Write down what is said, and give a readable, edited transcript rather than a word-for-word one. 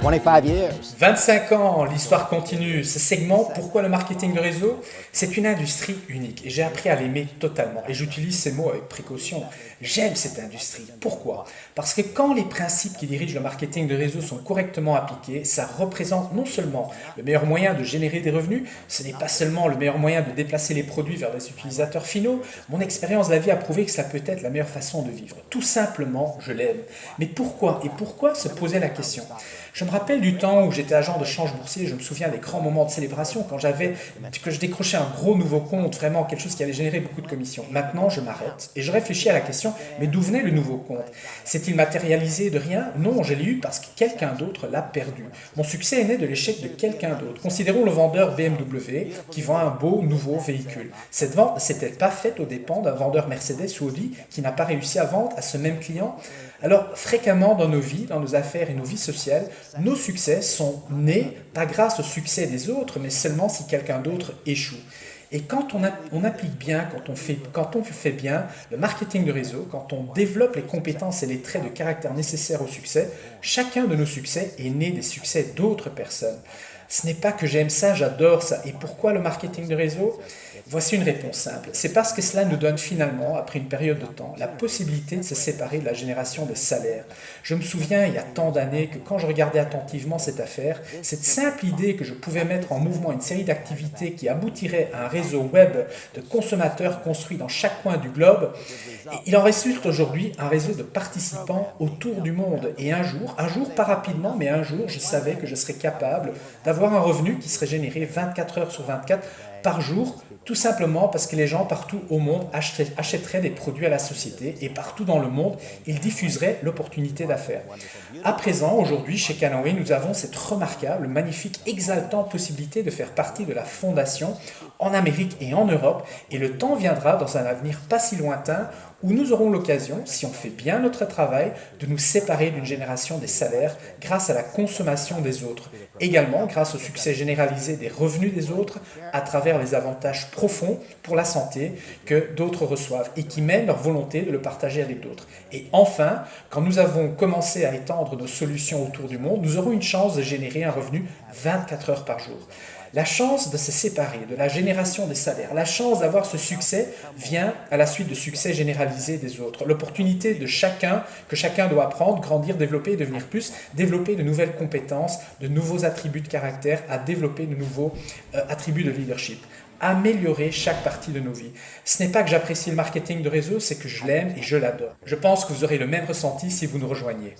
25 years. 25 ans, l'histoire continue. Ce segment, pourquoi le marketing de réseau? C'est une industrie unique et j'ai appris à l'aimer totalement. Et j'utilise ces mots avec précaution. J'aime cette industrie. Pourquoi? Parce que quand les principes qui dirigent le marketing de réseau sont correctement appliqués, ça représente non seulement le meilleur moyen de générer des revenus, ce n'est pas seulement le meilleur moyen de déplacer les produits vers des utilisateurs finaux. Mon expérience de la vie a prouvé que ça peut être la meilleure façon de vivre. Tout simplement, je l'aime. Mais pourquoi? Et pourquoi se poser la question? Je me rappelle du temps où j'étais agent de change boursier, je me souviens des grands moments de célébration quand je décrochais un gros nouveau compte, vraiment quelque chose qui allait générer beaucoup de commissions. Maintenant, je m'arrête et je réfléchis à la question, mais d'où venait le nouveau compte? S'est-il matérialisé de rien? Non, je l'ai eu parce que quelqu'un d'autre l'a perdu. Mon succès est né de l'échec de quelqu'un d'autre. Considérons le vendeur BMW qui vend un beau nouveau véhicule. Cette vente ne s'est-elle pas faite aux dépens d'un vendeur Mercedes ou Audi qui n'a pas réussi à vendre à ce même client? Alors, fréquemment dans nos vies, dans nos affaires et nos vies sociales, nos succès sont nés, pas grâce au succès des autres, mais seulement si quelqu'un d'autre échoue. Et quand on applique bien, quand on fait bien le marketing de réseau, quand on développe les compétences et les traits de caractère nécessaires au succès, chacun de nos succès est né des succès d'autres personnes. Ce n'est pas que j'aime ça, j'adore ça. Et pourquoi le marketing de réseau? Voici une réponse simple. C'est parce que cela nous donne finalement, après une période de temps, la possibilité de se séparer de la génération des salaires. Je me souviens, il y a tant d'années, que quand je regardais attentivement cette affaire, cette simple idée que je pouvais mettre en mouvement une série d'activités qui aboutiraient à un réseau web de consommateurs construit dans chaque coin du globe, il en résulte aujourd'hui un réseau de participants autour du monde. Et un jour, pas rapidement, mais un jour, je savais que je serais capable d'avoir un revenu qui serait généré 24 heures sur 24 par jour, tout simplement parce que les gens partout au monde achèteraient des produits à la société et partout dans le monde, ils diffuseraient l'opportunité d'affaires. À présent, aujourd'hui, chez Canoë, nous avons cette remarquable, magnifique, exaltante possibilité de faire partie de la fondation en Amérique et en Europe. Et le temps viendra, dans un avenir pas si lointain, où nous aurons l'occasion, si on fait bien notre travail, de nous séparer d'une génération des salaires grâce à la consommation des autres. Également, grâce au succès généralisé des revenus des autres, à travers les avantages profonds pour la santé que d'autres reçoivent et qui mènent leur volonté de le partager avec d'autres. Et enfin, quand nous avons commencé à étendre nos solutions autour du monde, nous aurons une chance de générer un revenu 24 heures par jour. La chance de se séparer, de la génération des salaires, la chance d'avoir ce succès vient à la suite de succès généralisé des autres. L'opportunité de chacun, que chacun doit apprendre, grandir, développer, devenir plus, développer de nouvelles compétences, de nouveaux attributs de caractère, à développer de nouveaux attributs de leadership. Améliorer chaque partie de nos vies. Ce n'est pas que j'apprécie le marketing de réseau, c'est que je l'aime et je l'adore. Je pense que vous aurez le même ressenti si vous nous rejoignez.